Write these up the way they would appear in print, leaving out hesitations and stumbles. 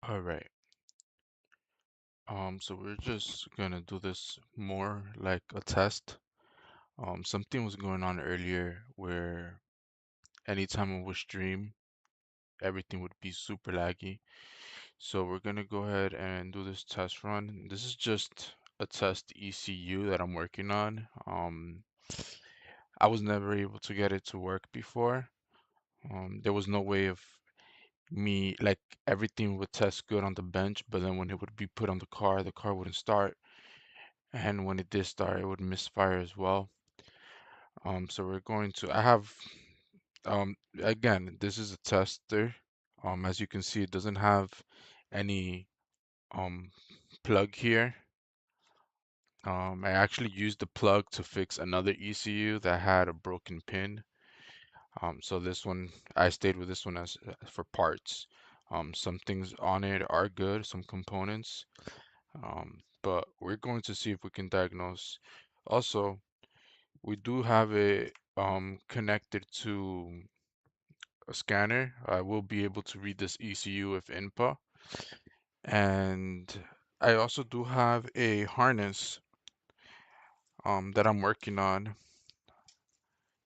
All right. So we're just gonna do this more like a test. Something was going on earlier where anytime I would stream, everything would be super laggy. So we're gonna go ahead and do this test run. This is just a test ECU that I'm working on. I was never able to get it to work before. There was no way of me, like, everything would test good on the bench, but then when it would be put on the car wouldn't start. And when it did start, it would misfire as well. So we're going to, I have, again, this is a tester. As you can see, it doesn't have any um, plug here. I actually used the plug to fix another ECU that had a broken pin. So this one, I stayed with this one as for parts. Some things on it are good, some components, but we're going to see if we can diagnose. Also, we do have it connected to a scanner. I will be able to read this ECU with inpa. And I also do have a harness that I'm working on.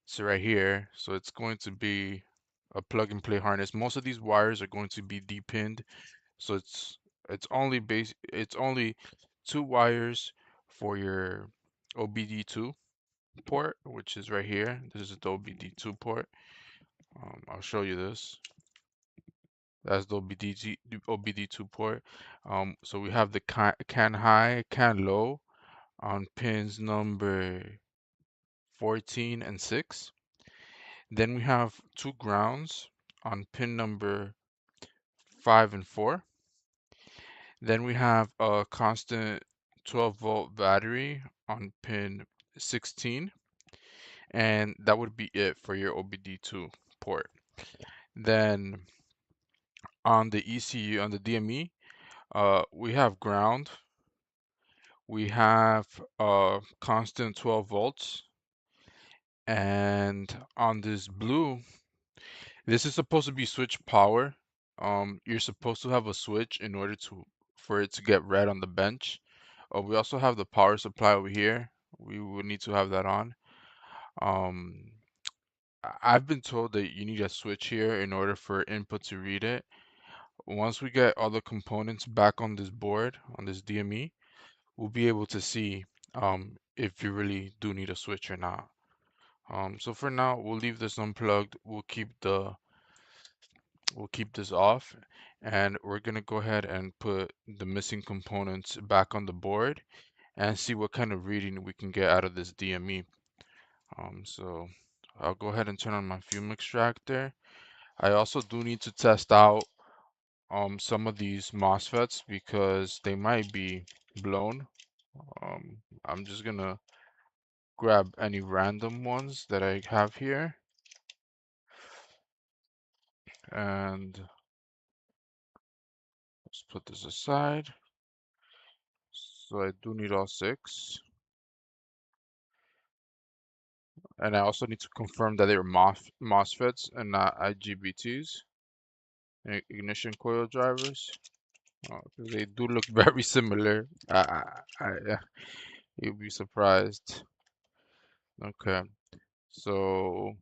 It's right here. So it's going to be a plug and play harness. Most of these wires are going to be depinned. So it's only two wires for your OBD2 port, which is right here. This is the OBD2 port. I'll show you this. That's the OBD2 port. So we have the can high, can low on pins number 14 and 6. Then we have two grounds on pin number 5 and 4. Then we have a constant 12-volt battery on pin 16. And that would be it for your OBD2 port. Then on the ECU, on the DME, we have ground. We have constant 12 volts. And on this blue, this is supposed to be switch power. You're supposed to have a switch in order for it to get red on the bench. We also have the power supply over here. We would need to have that on. Um, I've been told that you need a switch here in order for input to read it. Once we get all the components back on this board, on this DME, we'll be able to see if you really do need a switch or not. So for now, we'll leave this unplugged. We'll keep this off, and we're gonna go ahead and put the missing components back on the board and see what kind of reading we can get out of this DME. So I'll go ahead and turn on my fume extractor. I also do need to test out some of these MOSFETs because they might be blown. I'm just gonna grab any random ones that I have here, and let's put this aside. So I do need all 6. And I also need to confirm that they're MOSFETs and not IGBTs, ignition coil drivers. 'Cause they do look very similar. You'll be surprised. Okay, so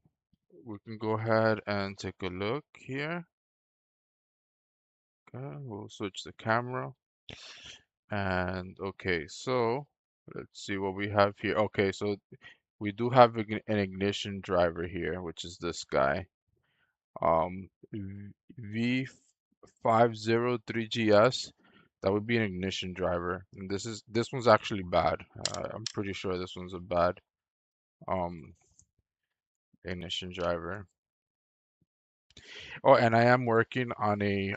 we can go ahead and take a look here. Okay, we'll switch the camera. And okay, so let's see what we have here. Okay, so we do have an ignition driver here, which is this guy. V503GS. That would be an ignition driver. And this one's actually bad. I'm pretty sure this one's a bad um ignition driver. Oh, and I am working on a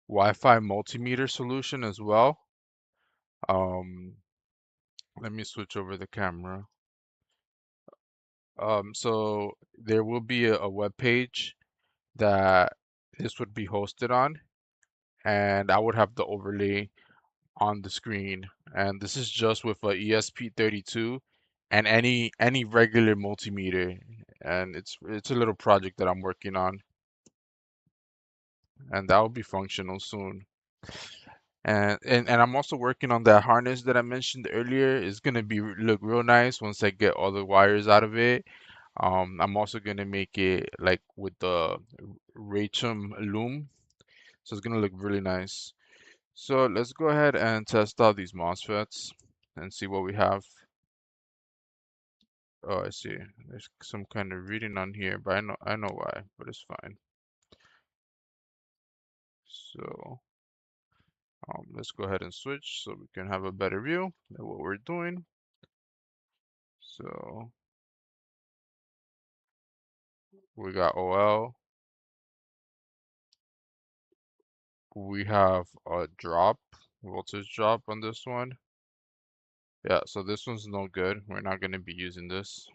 Wi-Fi multimeter solution as well. Um, Let me switch over the camera. So there will be a web page that this would be hosted on, and I would have the overlay on the screen. And this is just with a ESP32 and any regular multimeter. And it's a little project that I'm working on. and that will be functional soon. And I'm also working on that harness that I mentioned earlier. It's gonna be look real nice once I get all the wires out of it. I'm also gonna make it like with the Rachum loom, so it's gonna look really nice. So let's go ahead and test out these MOSFETs and see what we have. Oh, I see. There's some kind of reading on here, but I know why, but it's fine. So let's go ahead and switch so we can have a better view of what we're doing. So we got OL. We have a drop, voltage drop on this one. Yeah, so this one's no good. We're not going to be using this.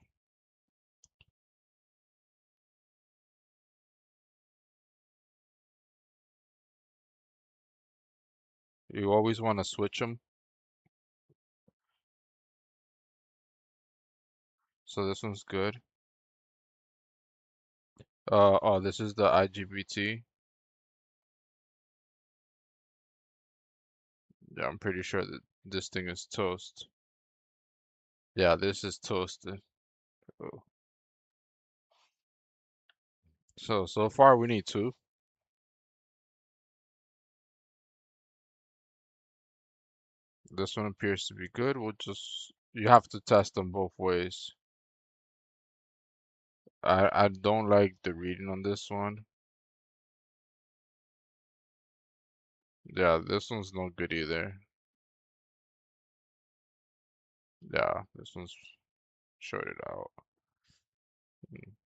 You always want to switch them. So this one's good. Oh, this is the IGBT. Yeah, I'm pretty sure that this thing is toast. Yeah, this is toasted. Oh. So far we need two. This one appears to be good. You have to test them both ways. I don't like the reading on this one. Yeah, this one's no good either. Yeah, this one's shorted out.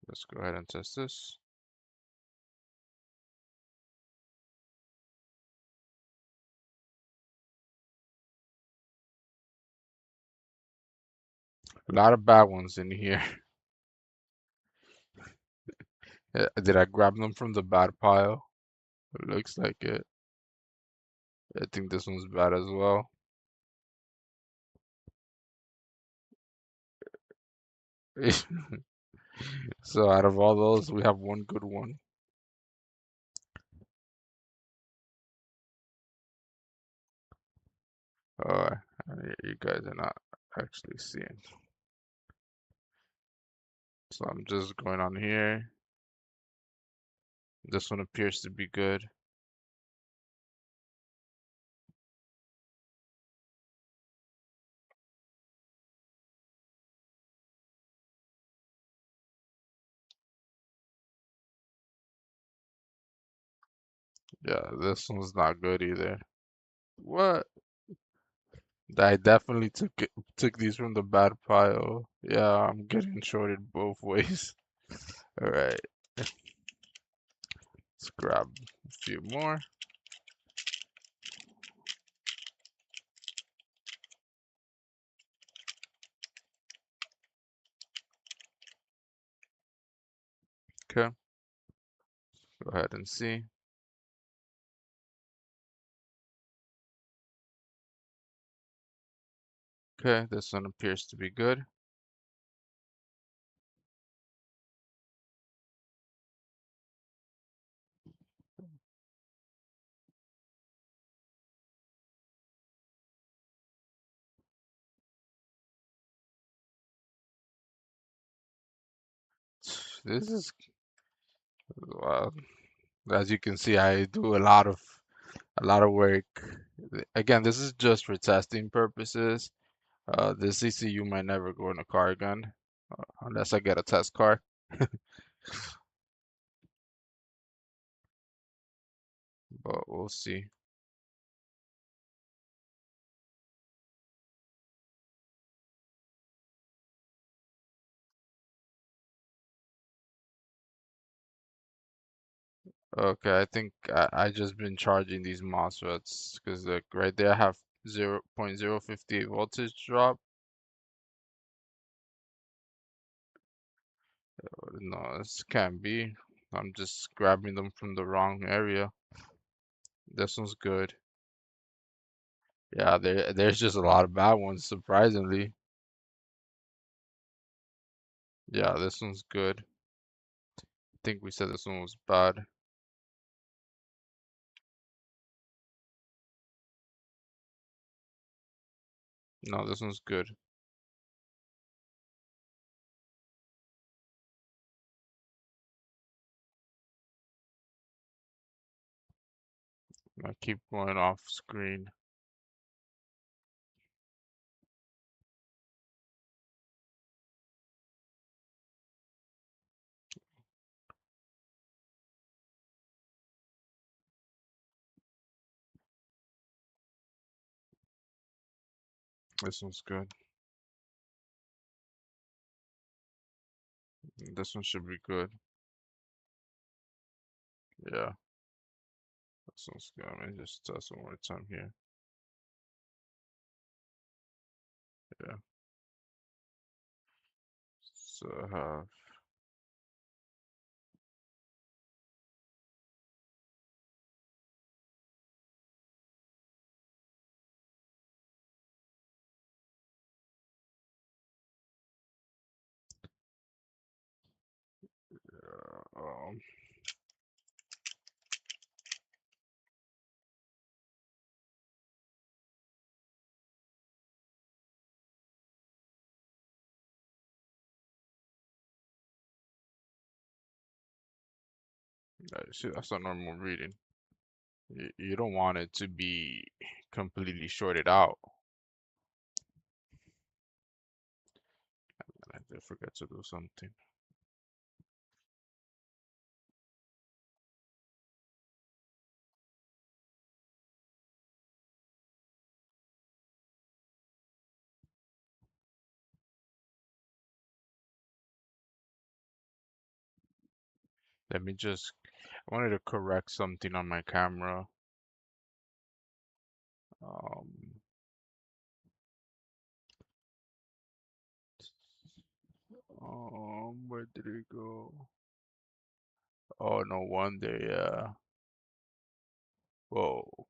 Let's go ahead and test this. A lot of bad ones in here. Did I grab them from the bad pile? It looks like it. I think this one's bad as well. So out of all those, we have one good one. Uh, you guys are not actually seeing. So I'm just going on here. This one appears to be good. Yeah, this one's not good either. What? I definitely took these from the bad pile. Yeah, I'm getting shorted both ways. All right, let's grab a few more. Okay, go ahead and see. Okay, this one appears to be good. This is, well, as you can see, I do a lot of work. Again, this is just for testing purposes. This ECU might never go in a car again, unless I get a test car. But we'll see. Okay, I think I just been charging these MOSFETs because like right there I have 0.058 voltage drop. No, this can't be. I'm just grabbing them from the wrong area. This one's good. Yeah, there's just a lot of bad ones, surprisingly. Yeah, this one's good. I think we said this one was bad. No, this one's good. I keep going off screen. This one's good. This one should be good. Yeah, this one's good. Let me just test one more time here. Yeah. So I have um see, that's not normal reading. You don't want it to be completely shorted out. I did forget to do something. Let me just, I wanted to correct something on my camera. Um, where did it go? Oh, no wonder, yeah. Whoa.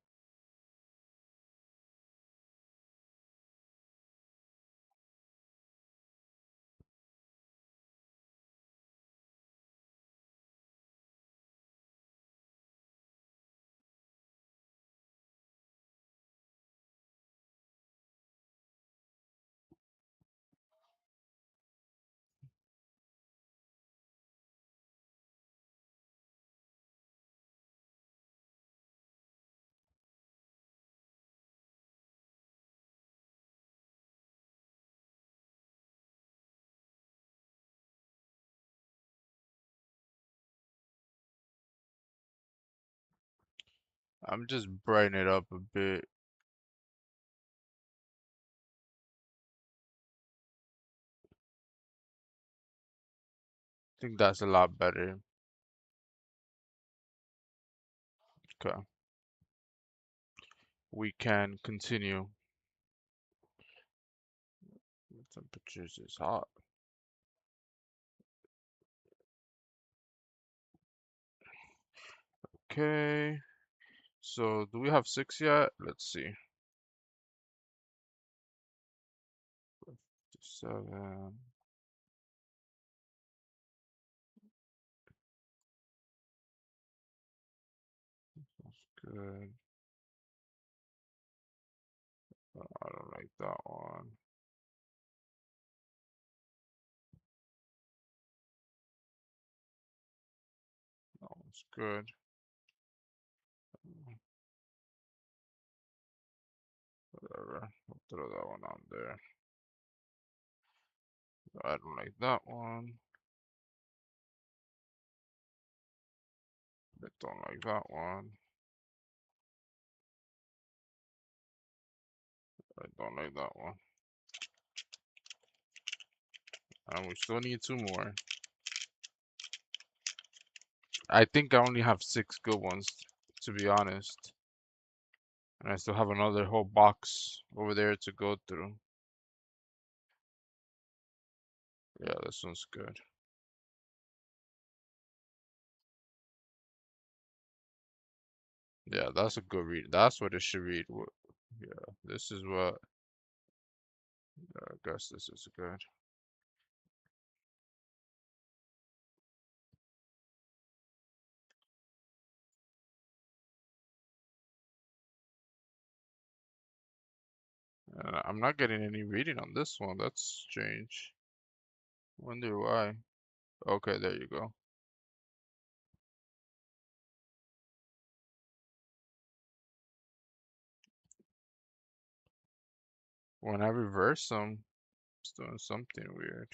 I'm just brightening it up a bit. I think that's a lot better. Okay. We can continue. The temperatures is hot. Okay. So do we have 6 yet? Let's see. 7. That's good. I don't like that one. That one's good. Whatever. I'll throw that one on there. I don't like that one. I don't like that one. I don't like that one. And we still need 2 more. I think I only have 6 good ones, to be honest. And I still have another whole box over there to go through. Yeah, this one's good. Yeah, that's a good read. That's what it should read. Yeah, this is what, I guess this is good. I'm not getting any reading on this one. That's strange. Wonder why. Okay, there you go. When I reverse them, it's doing something weird.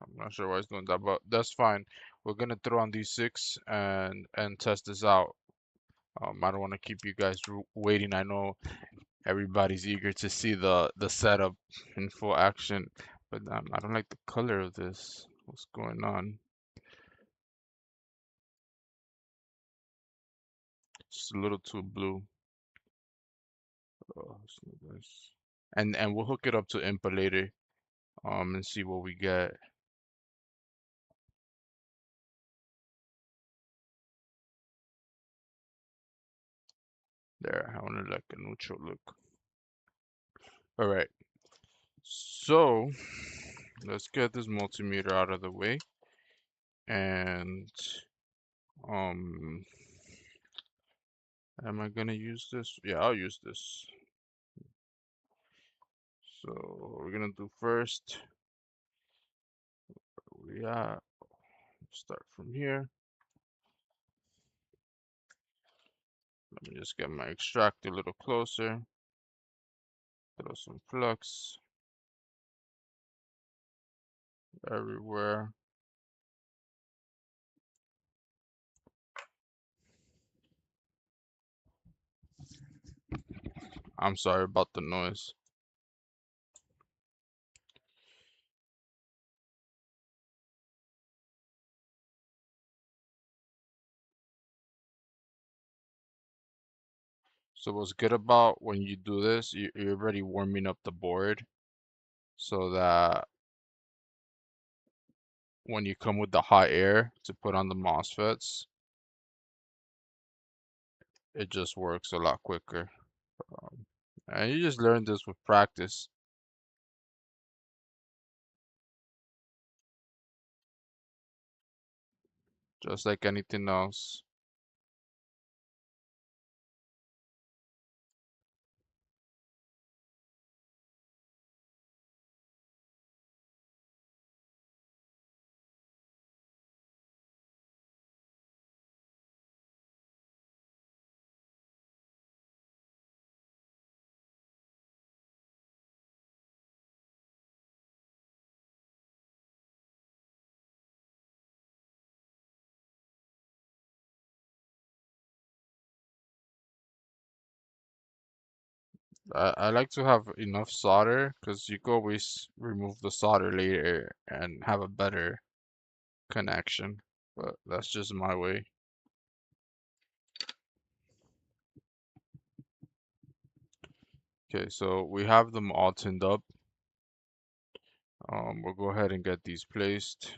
I'm not sure why it's doing that, but that's fine. We're gonna throw on these six and test this out. I don't want to keep you guys waiting. I know everybody's eager to see the setup in full action, but I don't like the color of this. What's going on? It's a little too blue. Oh, it's not nice. And we'll hook it up to inpa later, and see what we get. There, I want to like a neutral look. All right, so let's get this multimeter out of the way, and um, am I gonna use this? Yeah, I'll use this. So what we're gonna do first, we start from here. Let me just get my extractor a little closer. Throw some flux everywhere. I'm sorry about the noise. So what's good about when you do this, you're already warming up the board so that when you come with the hot air to put on the MOSFETs, it just works a lot quicker. Um, and you just learn this with practice, just like anything else. I like to have enough solder because you can always remove the solder later and have a better connection. But that's just my way. Okay, so we have them all tinned up. We'll go ahead and get these placed.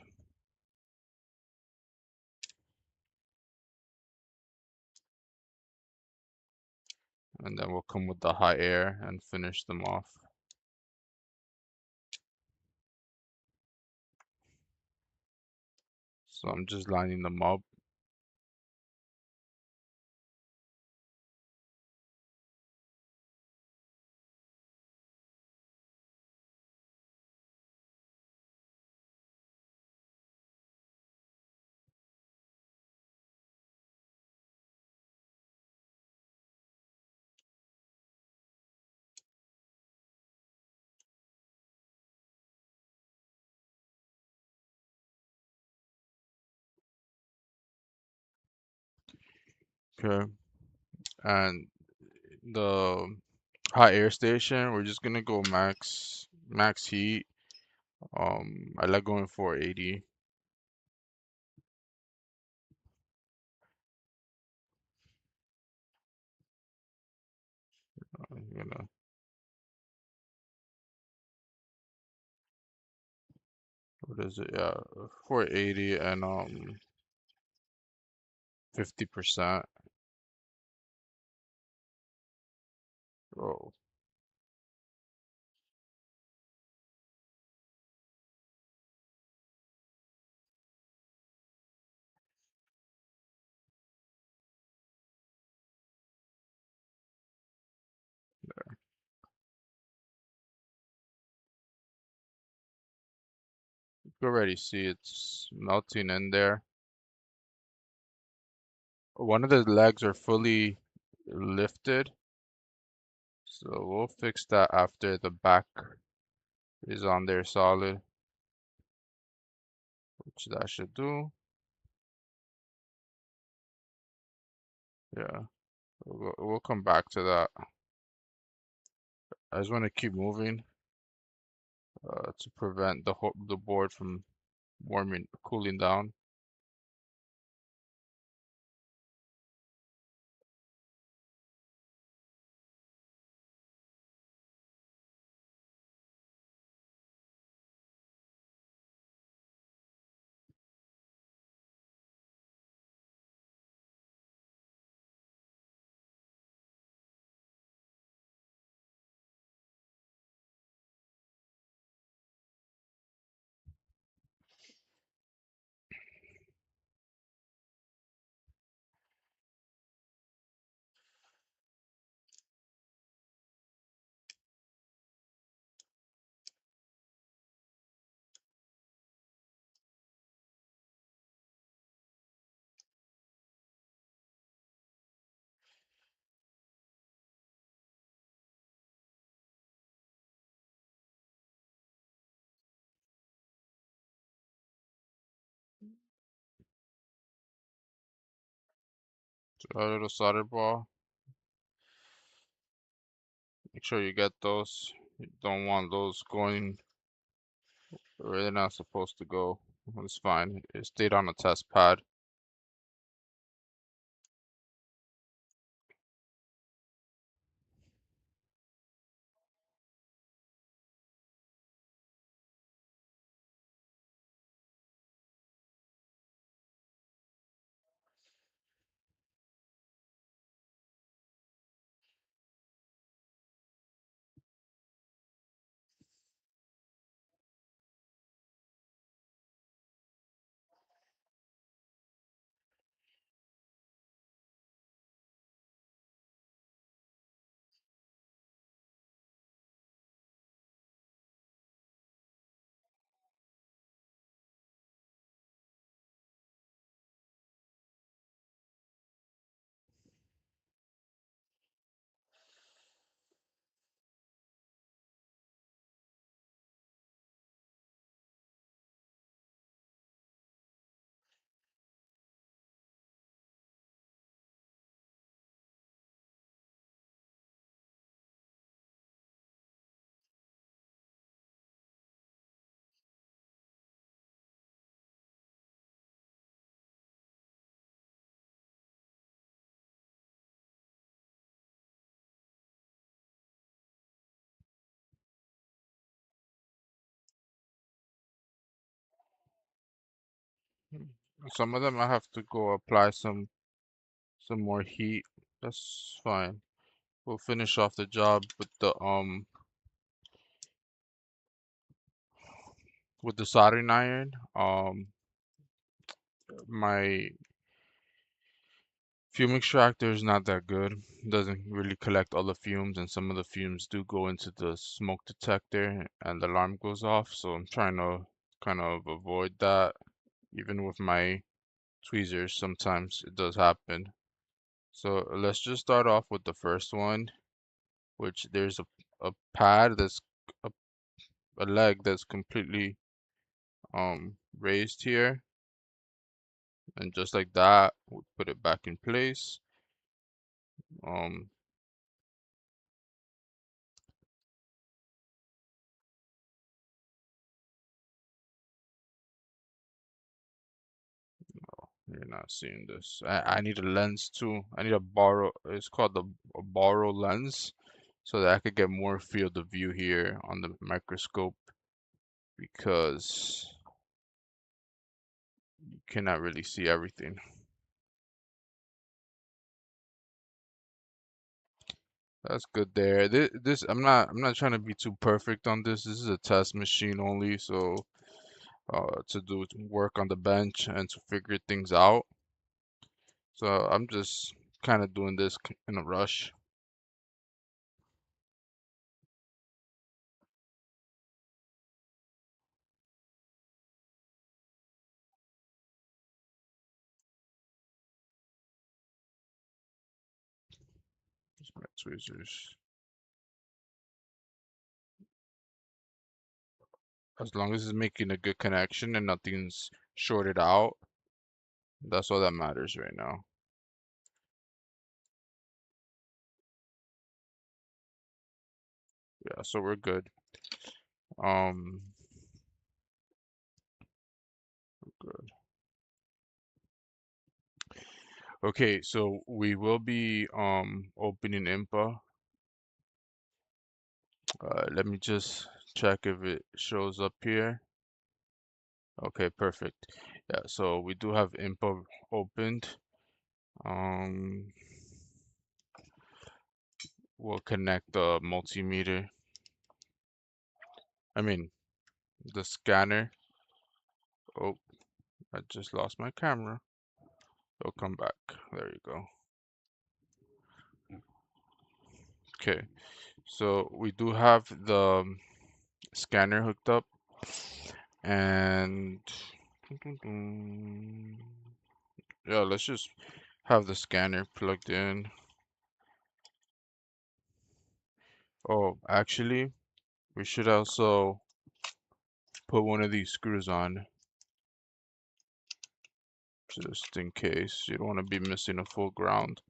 And then we'll come with the hot air and finish them off. So I'm just lining them up. Okay, and the hot air station, we're just gonna go max heat. I like going 480. I'm gonna, what is it? Yeah, 480 and 50%. Oh, can already see it's melting in there. One of the legs are fully lifted, so we'll fix that after the back is on there solid, which that should do. Yeah, we'll come back to that. I just want to keep moving to prevent the board from cooling down. So a little solder ball. Make sure you get those. You don't want those going where they're not supposed to go. It's fine. It stayed on the test pad. Some of them I have to go apply some more heat. That's fine. We'll finish off the job with the soldering iron. My fume extractor is not that good. It doesn't really collect all the fumes, and some of the fumes do go into the smoke detector and the alarm goes off. So I'm trying to kind of avoid that. Even with my tweezers, sometimes it does happen. So let's just start off with the first one, which there's a pad that's a, a leg that's completely raised here, and just like that, we put it back in place. Um, You're not seeing this. I need a lens too. I need a borrow. It's called a borrow lens, so that I could get more field of view here on the microscope because you cannot really see everything. That's good there. This I'm not trying to be too perfect on this. This is a test machine only, so to do work on the bench and to figure things out. So I'm just kind of doing this in a rush. My tweezers. As long as it's making a good connection and nothing's shorted out, that's all that matters right now. Yeah, so we're good. Um, good. Okay, so we will be opening IMPA. Let me just check if it shows up here. Okay, perfect. Yeah, so we do have IMPA opened. Um, we'll connect the multimeter. I mean, the scanner. Oh, I just lost my camera. It'll come back. There you go. Okay, so we do have the scanner hooked up, and yeah, let's just have the scanner plugged in. Oh, actually, we should also put one of these screws on, just in case. You don't want to be missing a full ground.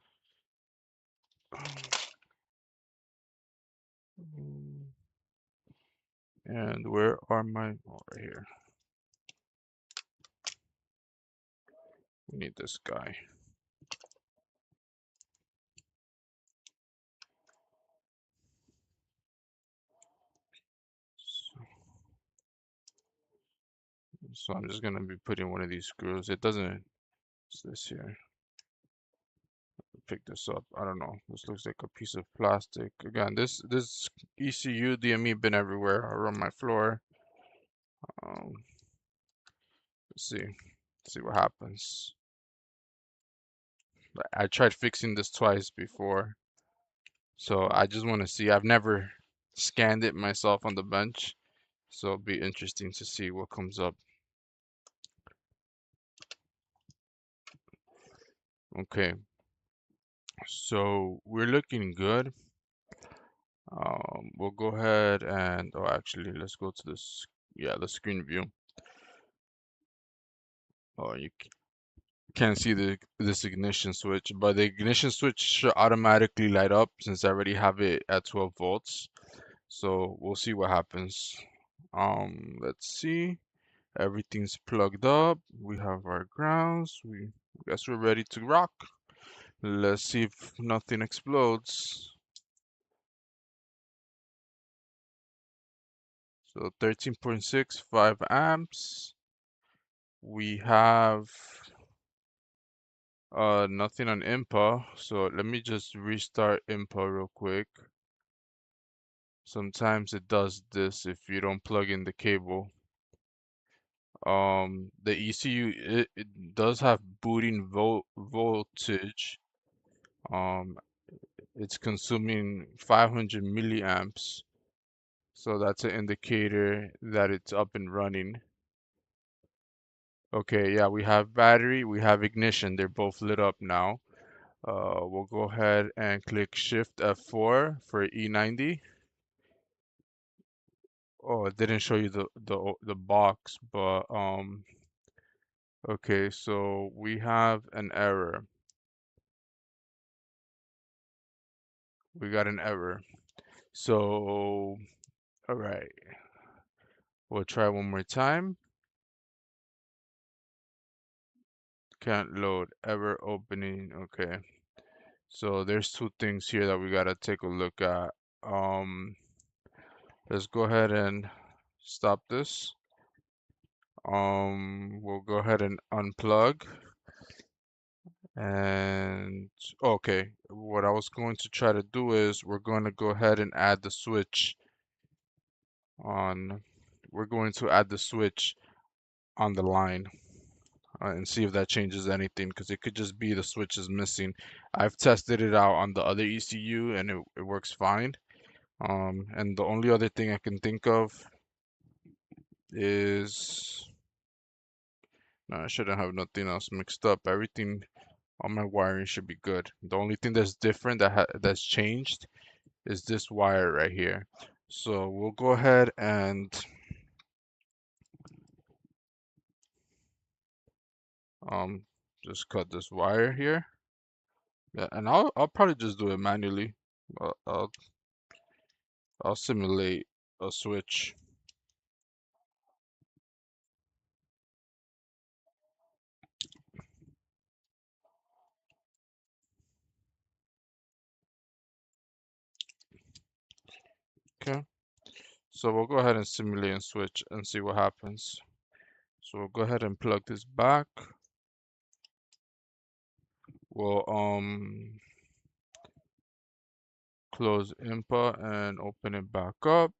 And where are my, oh, right here. We need this guy. So I'm just gonna be putting one of these screws. It doesn't, it's this here. Pick this up. I don't know. This looks like a piece of plastic. Again, this ECU DME been everywhere around my floor. Um, let's see. Let's see what happens. I tried fixing this twice before, so I just want to see. I've never scanned it myself on the bench, so it'll be interesting to see what comes up. Okay, so we're looking good. We'll go ahead and, oh, actually, let's go to this, yeah, the screen view. Oh, you can't see this ignition switch, but the ignition switch should automatically light up since I already have it at 12 volts. So we'll see what happens. Let's see. Everything's plugged up. We have our grounds. We guess we're ready to rock. Let's see if nothing explodes. So 13.65 amps. We have nothing on IMPA. So let me just restart IMPA real quick. Sometimes it does this if you don't plug in the cable. The ECU, it does have booting voltage. Um, it's consuming 500 milliamps. So that's an indicator that it's up and running. Okay, yeah, we have battery, we have ignition. They're both lit up now. We'll go ahead and click Shift F4 for E90. Oh, it didn't show you the box, but okay, so we have an error. We got an error. So, all right, we'll try one more time. Can't load, error opening. Okay, so there's two things here that we gotta take a look at. Let's go ahead and stop this. We'll go ahead and unplug. And okay, what I was going to try to do is we're going to go ahead and add the switch on, we're going to add the switch on the line and see if that changes anything because it could just be the switch is missing. I've tested it out on the other ECU and it works fine. And the only other thing I can think of is, no, I shouldn't have nothing else mixed up. Everything All my wiring should be good. The only thing that's different that's changed is this wire right here. So we'll go ahead and um just cut this wire here. Yeah, and I'll probably just do it manually. I'll simulate a switch. Okay. So we'll go ahead and simulate and switch and see what happens. So we'll go ahead and plug this back. We'll close input and open it back up.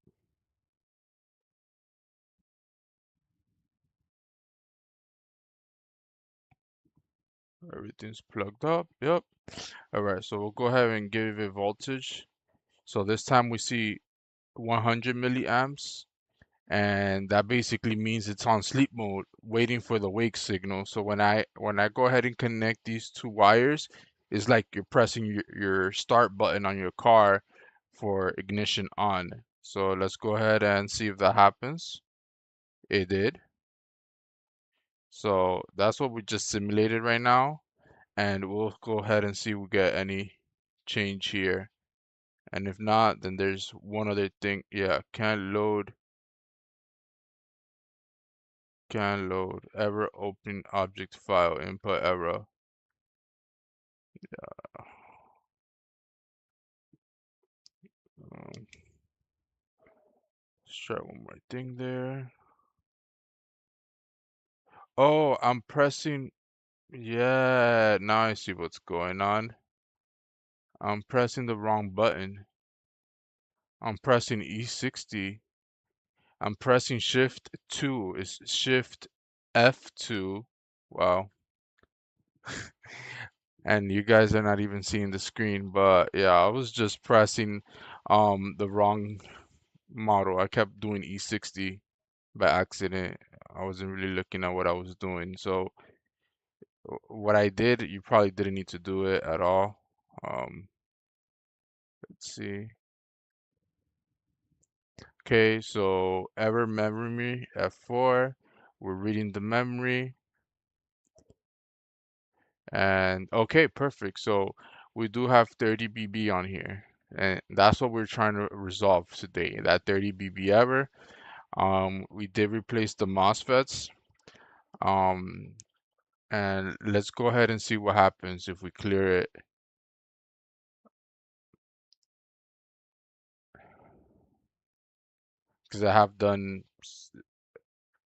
Everything's plugged up. Yep. All right, so we'll go ahead and give it voltage. So this time we see 100 milliamps, and that basically means it's on sleep mode, waiting for the wake signal. So when I go ahead and connect these two wires, it's like you're pressing your start button on your car for ignition on. So let's go ahead and see if that happens. It did. So that's what we just simulated right now, and we'll go ahead and see if we get any change here. And if not, then there's one other thing. Yeah, can load ever open object file input error. Um, let's try one more thing there. Oh, I'm pressing. Yeah, now I see what's going on. I'm pressing the wrong button. I'm pressing E60. I'm pressing Shift 2. It's Shift F2. Wow. And you guys are not even seeing the screen, but yeah, I was just pressing the wrong model. I kept doing E60 by accident. I wasn't really looking at what I was doing. So what I did, you probably didn't need to do it at all. Um, let's see. Okay, so ever memory F4. We're reading the memory. And okay, perfect. So we do have 30 BB on here. And that's what we're trying to resolve today, that 30 BB error. We did replace the MOSFETs. Um, and let's go ahead and see what happens if we clear it. Because I have done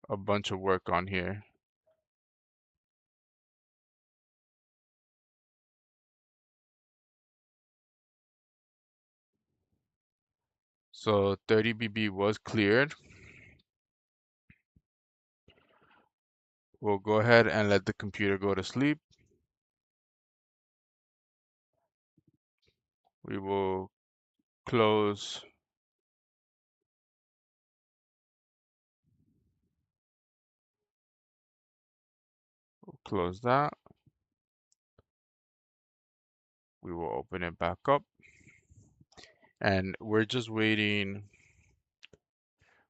a bunch of work on here. So 30 BB was cleared. We'll go ahead and let the computer go to sleep. We will close close that. We will open it back up. And we're just waiting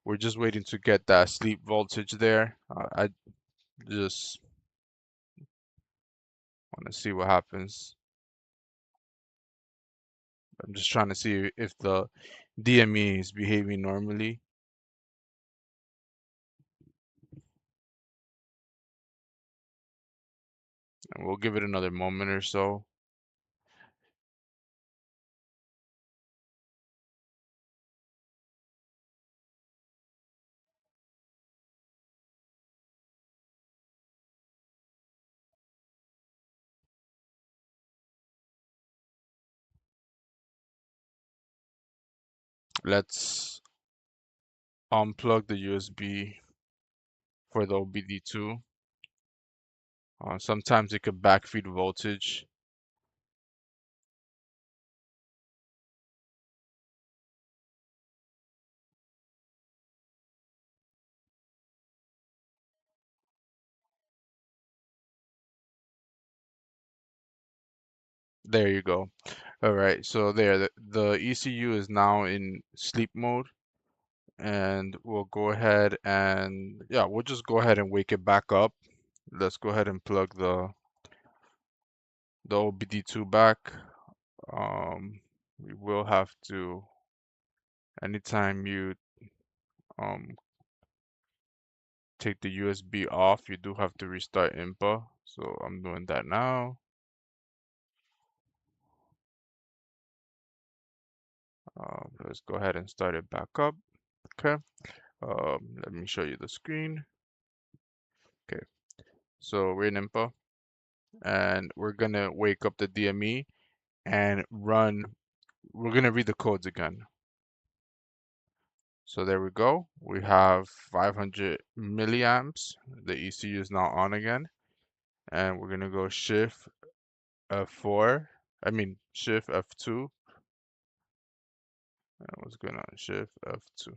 to get that sleep voltage there. I just want to see what happens. I'm just trying to see if the DME is behaving normally. And we'll give it another moment or so. Let's unplug the USB for the OBD2. Sometimes it could backfeed voltage. There you go. All right, so there, the ECU is now in sleep mode, and we'll go ahead and, yeah, we'll just go ahead and wake it back up. Let's go ahead and plug the OBD2 back. We will have to, anytime you um take the USB off, you do have to restart inpa. So I'm doing that now. Let's go ahead and start it back up. Okay. Let me show you the screen. Okay. So we're in inpa, and we're gonna wake up the DME and run. We're gonna read the codes again. So there we go. We have 500 milliamps. The ECU is now on again, and we're gonna go Shift F4. I mean Shift F2. What's going on? Shift F2.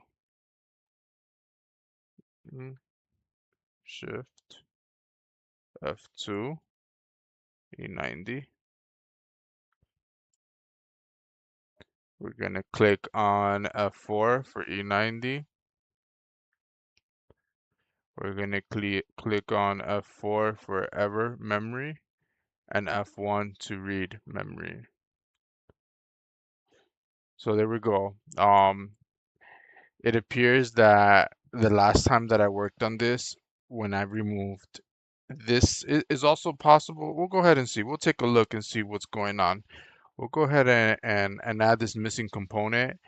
Shift F2 E90. We're gonna click on F4 for E90. We're gonna click on F4 for ever memory and F1 to read memory. So there we go. It appears that the last time that I worked on this, when I removed this is also possible. We'll go ahead and see. We'll take a look and see what's going on. We'll go ahead and add this missing component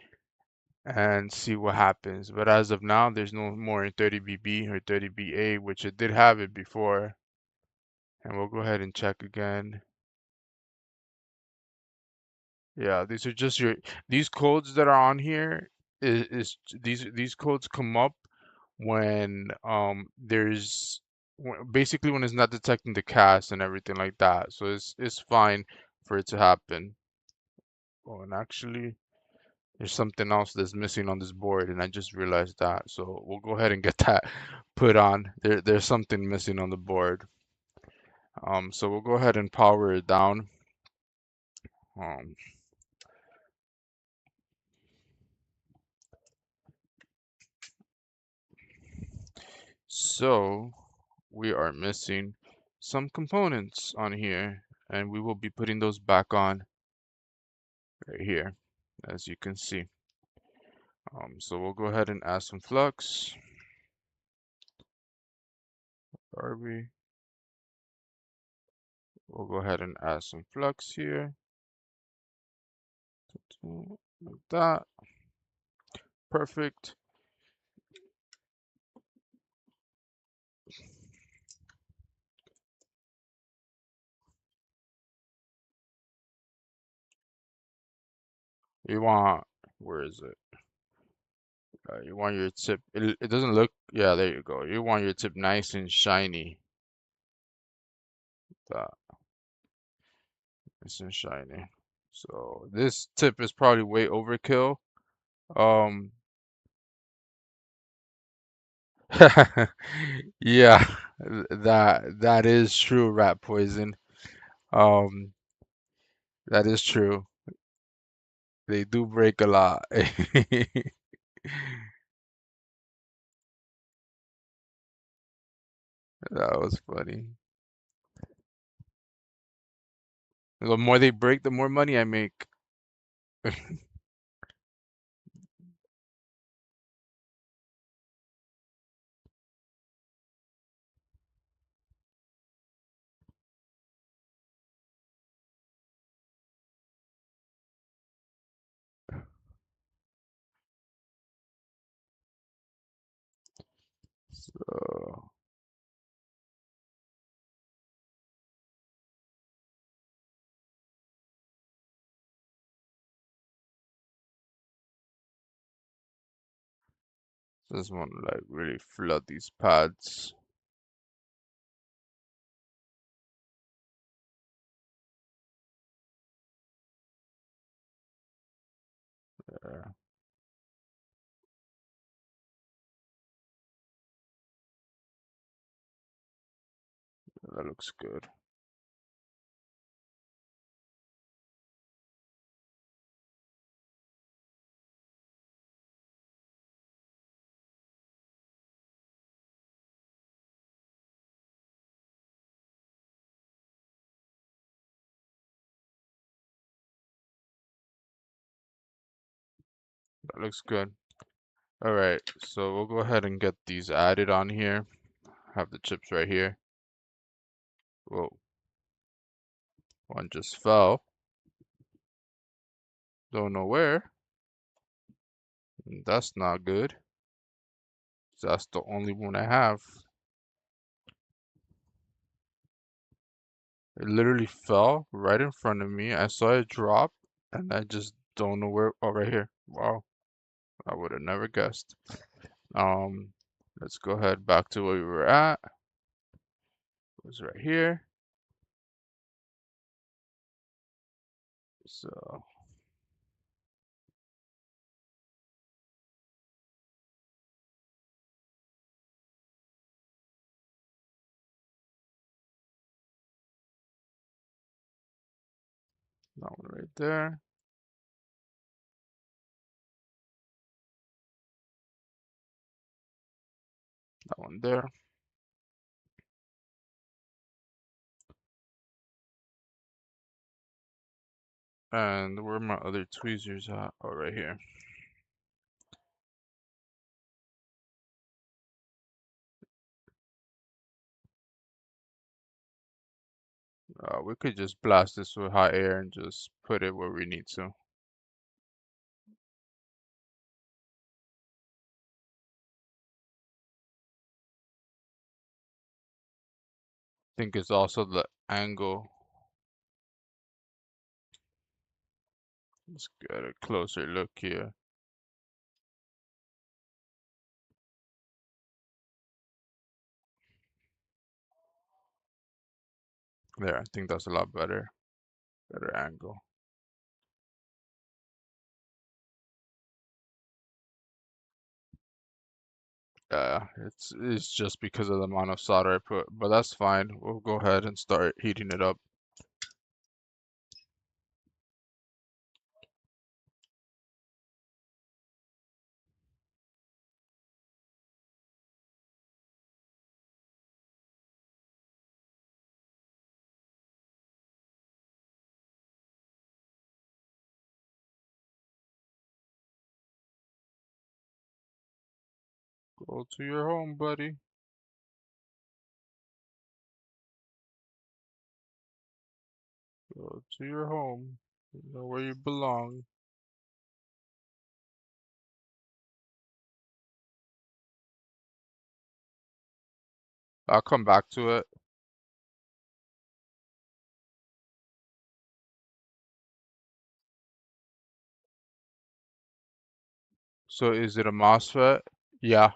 and see what happens. But as of now, there's no more 30BB or 30BA, which it did have it before. And we'll go ahead and check again. Yeah, these are just these codes that are on here is these codes come up when there's basically when it's not detecting the cast and everything like that. So it's fine for it to happen. Oh, and actually there's something else that's missing on this board, and I just realized that. So we'll go ahead and get that put on. There's something missing on the board. So we'll go ahead and power it down. Um, so we are missing some components on here, and we will be putting those back on right here, as you can see. So we'll go ahead and add some flux. Are we? We'll go ahead and add some flux here. Like that. Perfect. You want, where is it? You want your tip, it doesn't look, yeah, there you go. You want your tip nice and shiny. That, nice and shiny. So this tip is probably way overkill. Um, yeah, that is true, rat poison. Um, that is true. They do break a lot. That was funny. The more they break, the more money I make. So just want to like really flood these pads. Yeah, that looks good. That looks good. All right, so we'll go ahead and get these added on here. Have the chips right here. Whoa, one just fell. Don't know where. That's not good. That's the only one I have. It literally fell right in front of me. I saw it drop, and I just don't know where. Oh, right here. Wow, I would have never guessed. Um, let's go ahead back to where we were at. It was right here. So that one right there. That one there. And where are my other tweezers at? Oh, right here. We could just blast this with hot air and just put it where we need to. I think it's also the angle. Let's get a closer look here. There, I think that's a lot better. Better angle. Yeah, it's just because of the amount of solder I put, but that's fine. We'll go ahead and start heating it up. Go to your home, buddy. Go to your home. You know where you belong. I'll come back to it. So is it a MOSFET? Yeah,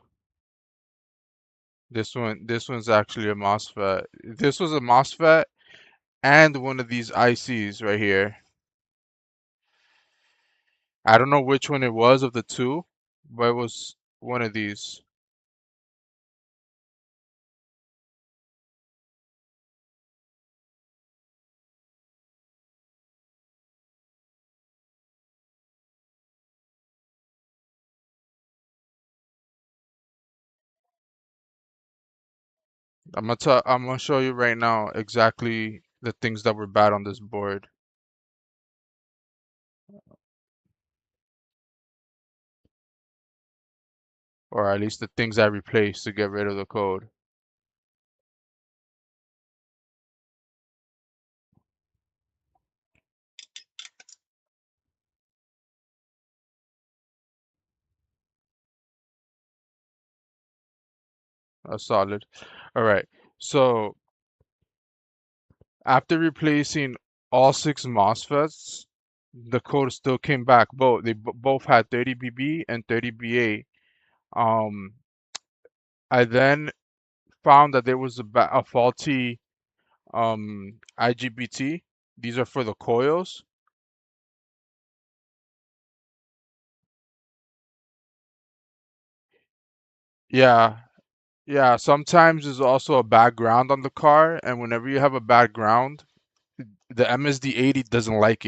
this one's actually a MOSFET. This was a MOSFET and one of these ICs right here. I don't know which one it was of the two, but it was one of these. I'm gonna show you right now exactly the things that were bad on this board, or at least the things I replaced to get rid of the code. Solid. All right. So after replacing all six MOSFETs, the code still came back. Both had 30 BB and 30 BA. Um, I then found that there was a faulty IGBT. These are for the coils. Yeah, yeah. Sometimes there's also a bad ground on the car, and whenever you have a bad ground, the MSD80 doesn't like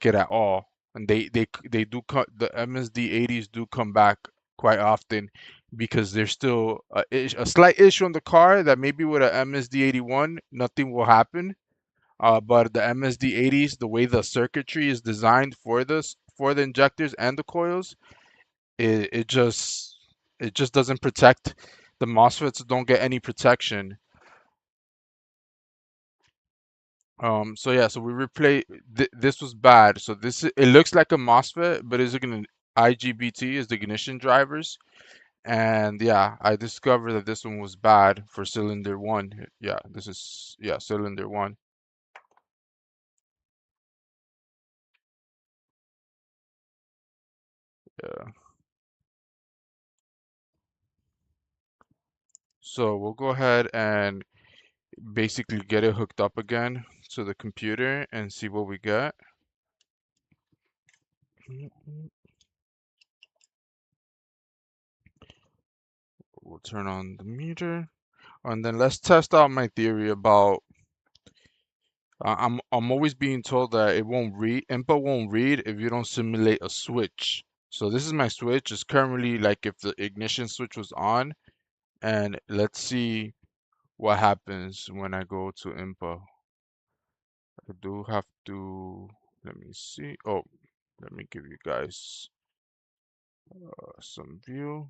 it at all. And they do cut the MSD80s do come back quite often because there's still a slight issue on the car that maybe with a MSD81 nothing will happen. But the MSD80s, the way the circuitry is designed for this for the injectors and the coils, it it just it just doesn't protect the MOSFETs. Don't get any protection. So yeah, so we replay this was bad. So it looks like a MOSFET, but it's an IGBT is the ignition drivers. And yeah, I discovered that this one was bad for cylinder one. Yeah, this is yeah, cylinder one. Yeah. So we'll go ahead and basically get it hooked up again to the computer and see what we get. We'll turn on the meter. And then let's test out my theory about I'm always being told that it won't read, input won't read if you don't simulate a switch. So this is my switch. It's currently like if the ignition switch was on, and let's see what happens when I go to input. I do have to, let me see. Oh, let me give you guys some view.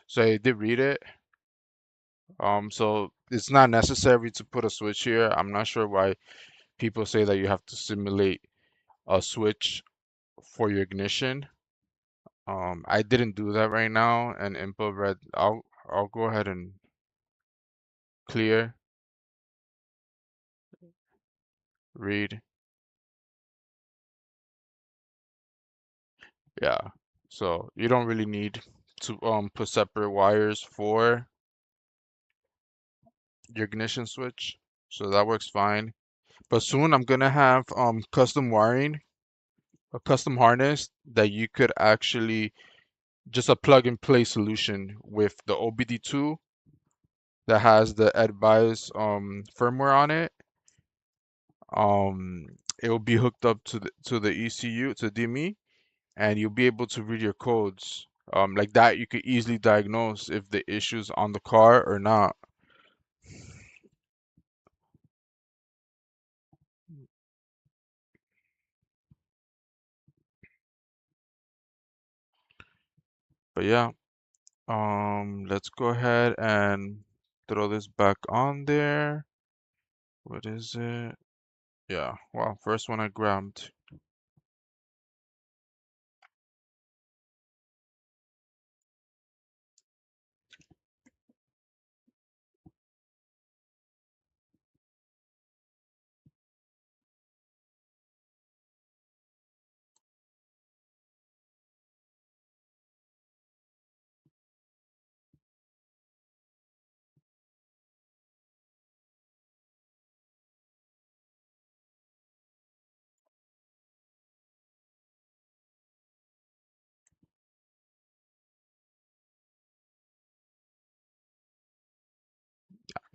So I did read it. So it's not necessary to put a switch here. I'm not sure why people say that you have to simulate a switch for your ignition. I didn't do that right now, and input red. I'll go ahead and clear, read. Yeah. So you don't really need to put separate wires for your ignition switch. So that works fine. But soon I'm gonna have custom wiring, a custom harness that you could actually just a plug and play solution with the OBD2 that has the advice firmware on it. Um, it will be hooked up to the ECU to DME, and you'll be able to read your codes. Like that, you could easily diagnose if the issue's on the car or not. But yeah, let's go ahead and throw this back on there. What is it? Yeah, well, first one I grabbed.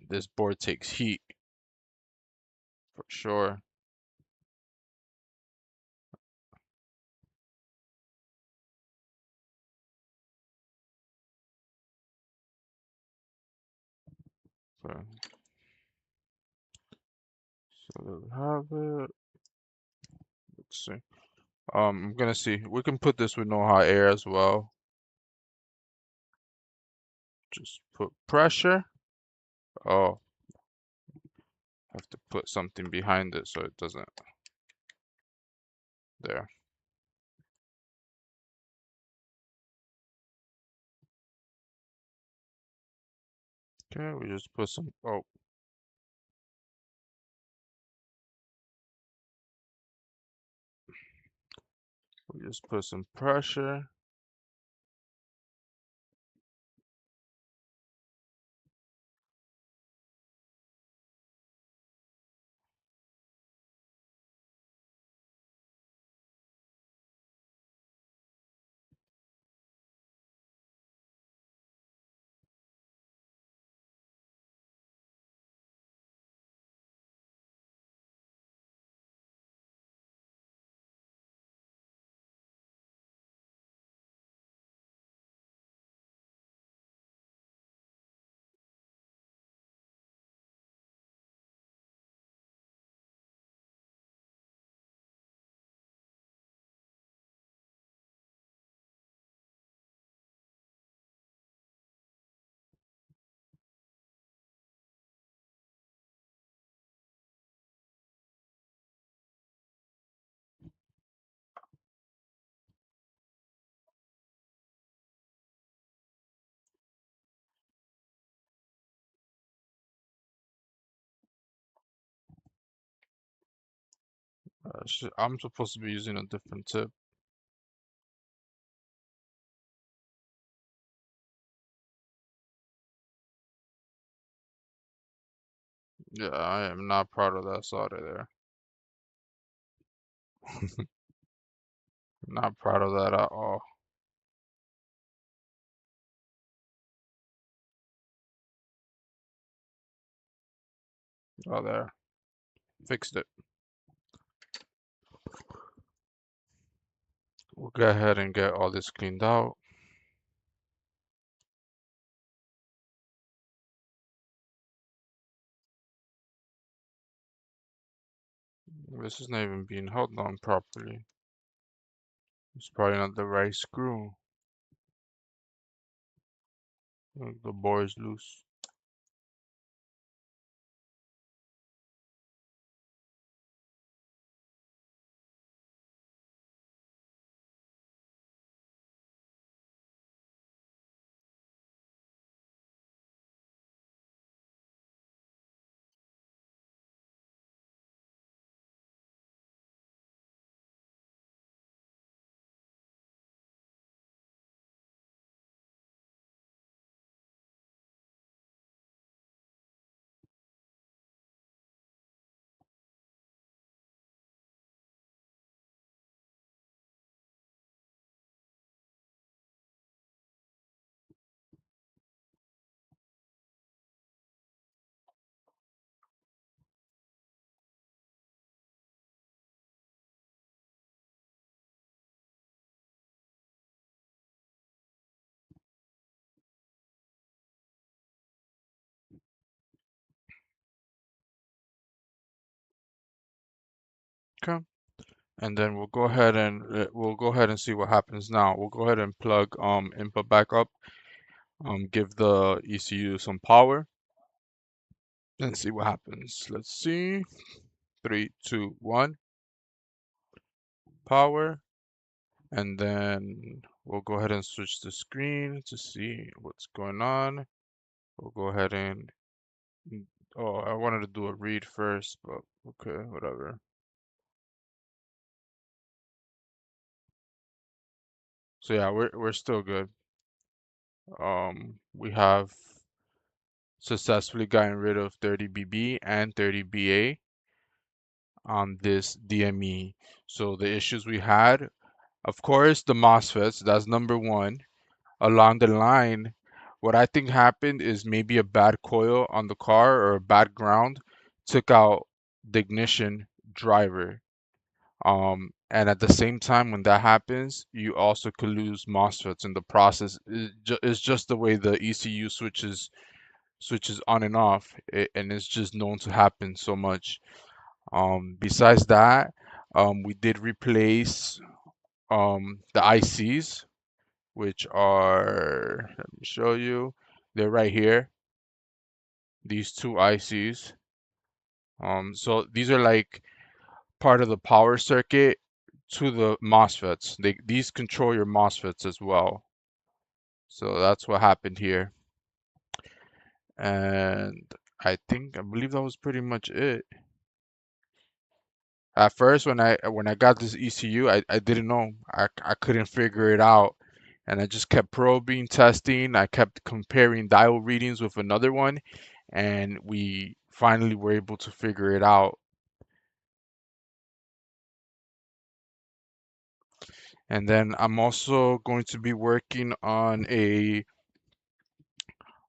This board takes heat for sure. Okay, so there we have it. Let's see. I'm gonna see. We can put this with no hot air as well. Just put pressure. Oh, have to put something behind it so it doesn't. There. Okay, we just put some. Oh, we just put some pressure. I'm supposed to be using a different tip. Yeah, I am not proud of that solder there. Not proud of that at all. Oh, there. Fixed it. We'll go ahead and get all this cleaned out. This is not even being held on properly. It's probably not the right screw. The bore is loose. Okay. And then we'll go ahead and see what happens now. We'll go ahead and plug input back up. Give the ECU some power and see what happens. Let's see. 3, 2, 1. Power. And then we'll go ahead and switch the screen to see what's going on. We'll go ahead and oh, I wanted to do a read first, but okay, whatever. So yeah, we're still good. We have successfully gotten rid of 30BB and 30BA on this DME. So the issues we had, of course, the MOSFETs, that's number one. Along the line, what I think happened is maybe a bad coil on the car or a bad ground took out the ignition driver. And at the same time, when that happens, you also could lose MOSFETs in the process. It's just the way the ECU switches on and off, and it's just known to happen so much. Besides that, we did replace the ICs, which are, let me show you, they're right here, these two ICs. So these are like part of the power circuit to the MOSFETs. These control your MOSFETs as well. So that's what happened here. And I believe that was pretty much it. At first, when I got this ECU, I didn't know. I couldn't figure it out. And I just kept probing, testing. I kept comparing diode readings with another one, and we finally were able to figure it out. And then I'm also going to be working on a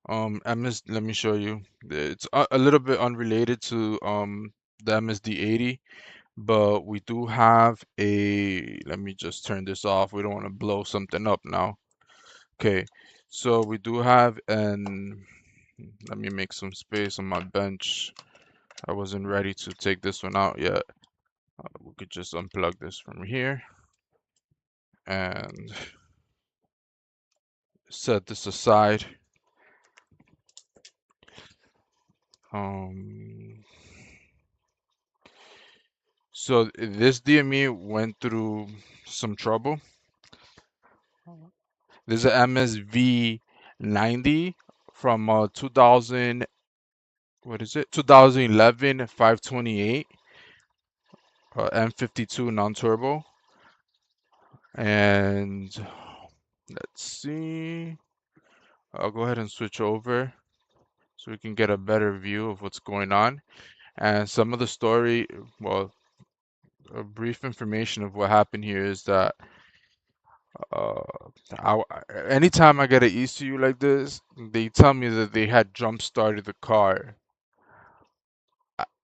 let me show you. It's a little bit unrelated to the MSD80, but we do have a, let me just turn this off. We don't want to blow something up now. Okay, so we do have an, let me make some space on my bench. I wasn't ready to take this one out yet. We could just unplug this from here and set this aside. Um, so this DME went through some trouble. There's a MSV90 from 2000, what is it? 2011 528. M52 non-turbo, and let's see. I'll go ahead and switch over so we can get a better view of what's going on. And some of the story, well, a brief information of what happened here is that uh, anytime I get an ECU like this, they tell me that they had jump started the car.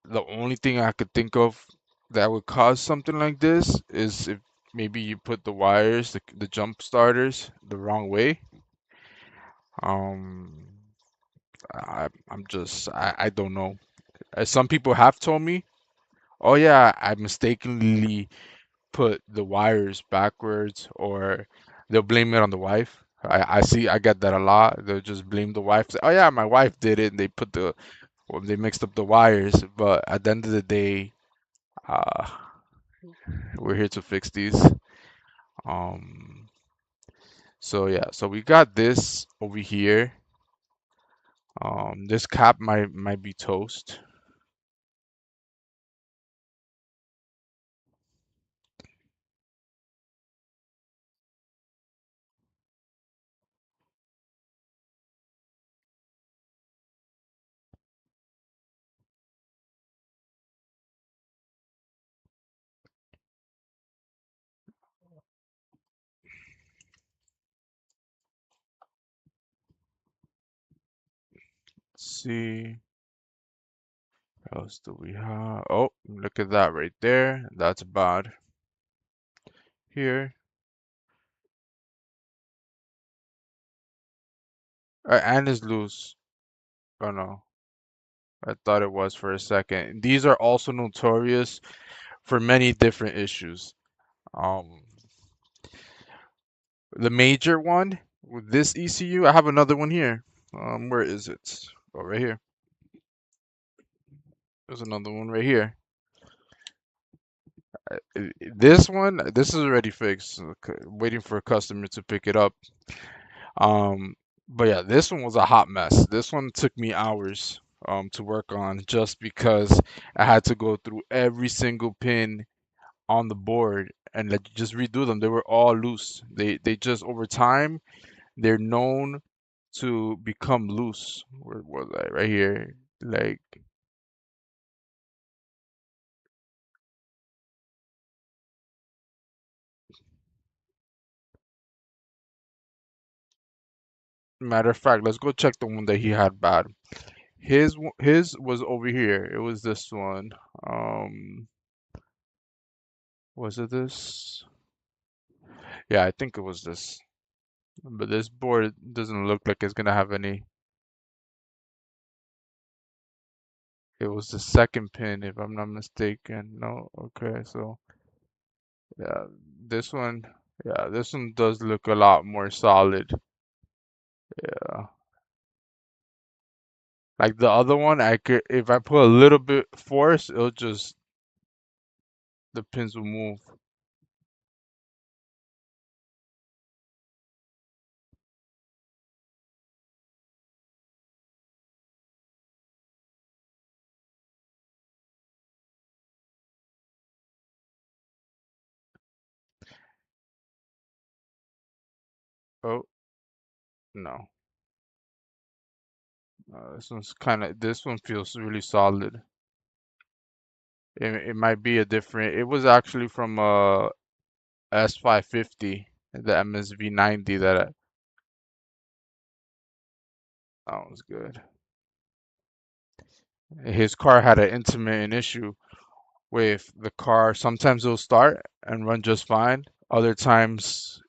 The only thing I could think of that would cause something like this is if maybe you put the wires, the jump starters, the wrong way. Um, I don't know. Some people have told me, oh yeah, I mistakenly put the wires backwards, or they'll blame it on the wife. I get that a lot. They'll just blame the wife. Say, oh yeah, my wife did it, and they mixed up the wires. But at the end of the day, uh, we're here to fix these. Um, so yeah, so we got this over here. This cap might be toast. Let's see. What else do we have? Oh, look at that right there. That's bad. Here. And is loose. Oh no. I thought it was for a second. These are also notorious for many different issues. Um, the major one with this ECU, I have another one here. Where is it? Oh, right here. There's another one right here. This one, this is already fixed. Waiting for a customer to pick it up. Um, but yeah, this one was a hot mess. This one took me hours to work on just because I had to go through every single pin on the board and like just redo them. They were all loose. They just over time they're known to become loose. Where was I? Right here. Like matter of fact, let's go check the one that he had bad. His was over here. It was this one. Um, was it this? Yeah, I think it was this. But this board doesn't look like it's gonna have any. It was the second pin, if I'm not mistaken. No, okay, so yeah, this one, yeah, this one does look a lot more solid. Yeah, like the other one, I could if I put a little bit force, it'll just the pins will move. Oh no, this one feels really solid. It might be a different. It was actually from S550, the MSV90 that was good. His car had an intermittent issue with the car. Sometimes it'll start and run just fine. Other times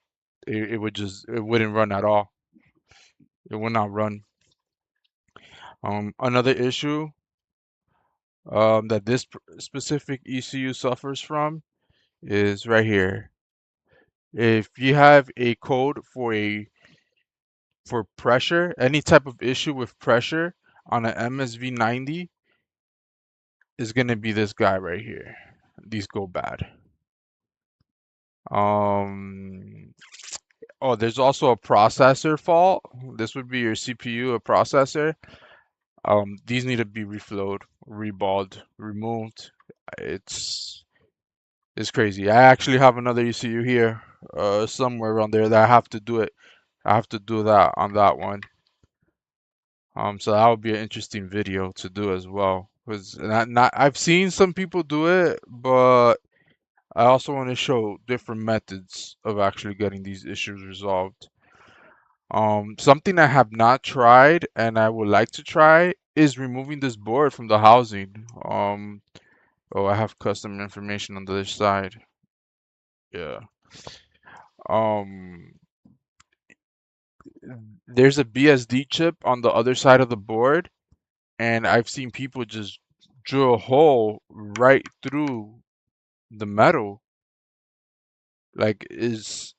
it wouldn't run at all. It would not run. Another issue that this specific ECU suffers from is right here. If you have a code for pressure, any type of issue with pressure on an MSV90 is gonna be this guy right here. These go bad. Um, oh, there's also a processor fault. This would be your CPU, a processor. These need to be reflowed, reballed, removed. It's It's crazy. I actually have another ECU here, somewhere around there that I have to do it. I have to do that on that one. So that would be an interesting video to do as well. Because not I've seen some people do it, but I also want to show different methods of actually getting these issues resolved. Something I have not tried and I would like to try is removing this board from the housing. Oh, I have custom information on the other side. Yeah. Um, there's a BSD chip on the other side of the board, and I've seen people just drill a hole right through the metal. Like, is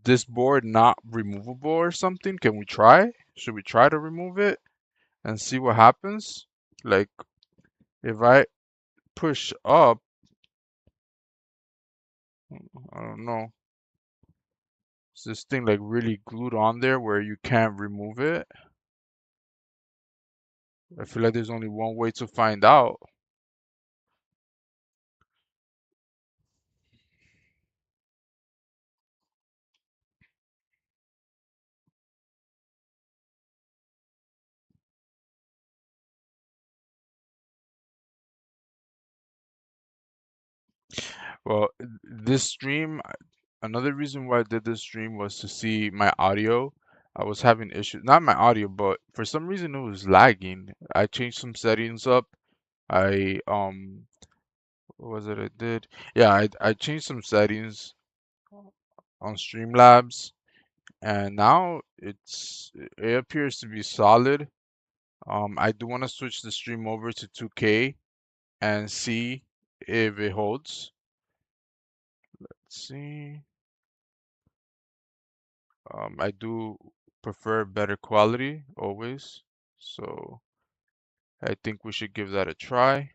this board not removable or something? Can we try? Should we try to remove it and see what happens? Like, if I push up, I don't know. Is this thing like really glued on there where you can't remove it? I feel like there's only one way to find out. Well, this stream, another reason why I did this stream was to see my audio. I was having issues, not my audio, but for some reason it was lagging. I changed some settings up. I what was it I did? Yeah, I changed some settings on Streamlabs, and now it appears to be solid. I do want to switch the stream over to 2K and see if it holds. Let's see. I do prefer better quality always, so I think we should give that a try.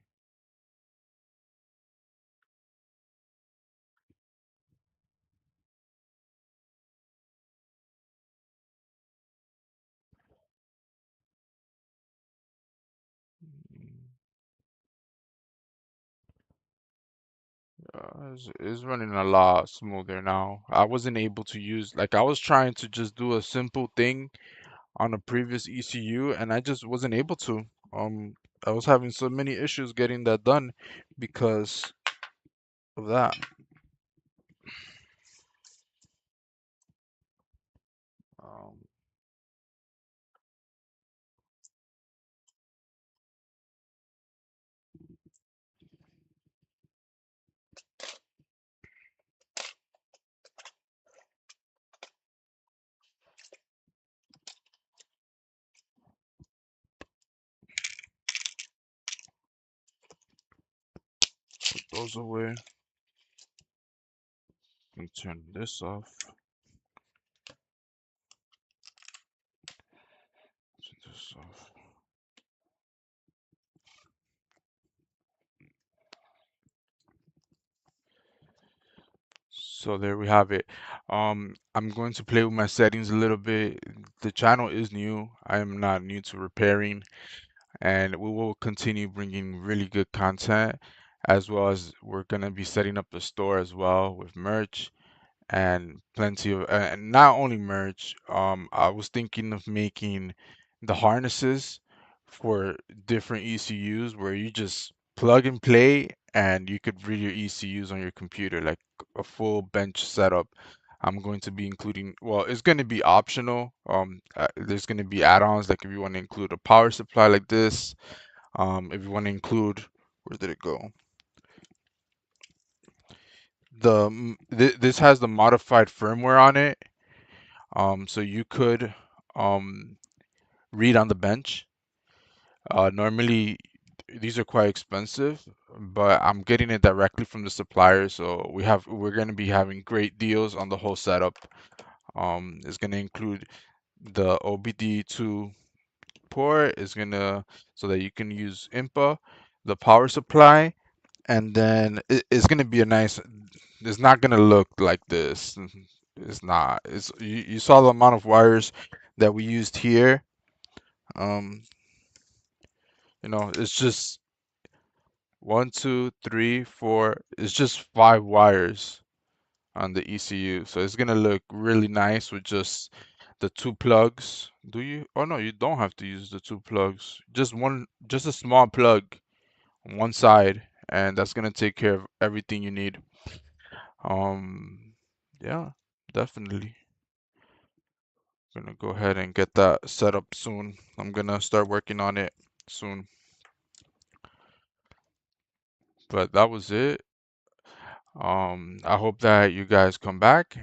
Mm, it's running a lot smoother now. I wasn't able to use, like, I was trying to just do a simple thing on a previous ECU and I just wasn't able to. I was having so many issues getting that done because of that. Um, put those away and turn this off. Turn this off. So there we have it. I'm going to play with my settings a little bit. The channel is new. I am not new to repairing, and we will continue bringing really good content, as well as we're gonna be setting up the store as well with merch and plenty of, and not only merch. I was thinking of making the harnesses for different ECUs where you just plug and play and you could read your ECUs on your computer, like a full bench setup. I'm going to be including, well, it's going to be optional. There's going to be add-ons, like if you want to include a power supply like this, if you want to include, where did it go? This has the modified firmware on it. So you could um, read on the bench. Normally, these are quite expensive, but I'm getting it directly from the supplier, so we're going to be having great deals on the whole setup. It's going to include the OBD2 port. It's gonna so that you can use inpa, the power supply, and then it's gonna be a nice. It's not gonna look like this. It's not. You saw the amount of wires that we used here. Um, it's just One, two, three, four. It's just 5 wires on the ECU. So it's gonna look really nice with just the 2 plugs. Do you? Oh no, you don't have to use the 2 plugs. Just one, just a small plug on one side, and that's gonna take care of everything you need. Yeah, definitely. Gonna go ahead and get that set up soon. I'm gonna start working on it soon. But that was it. I hope that you guys come back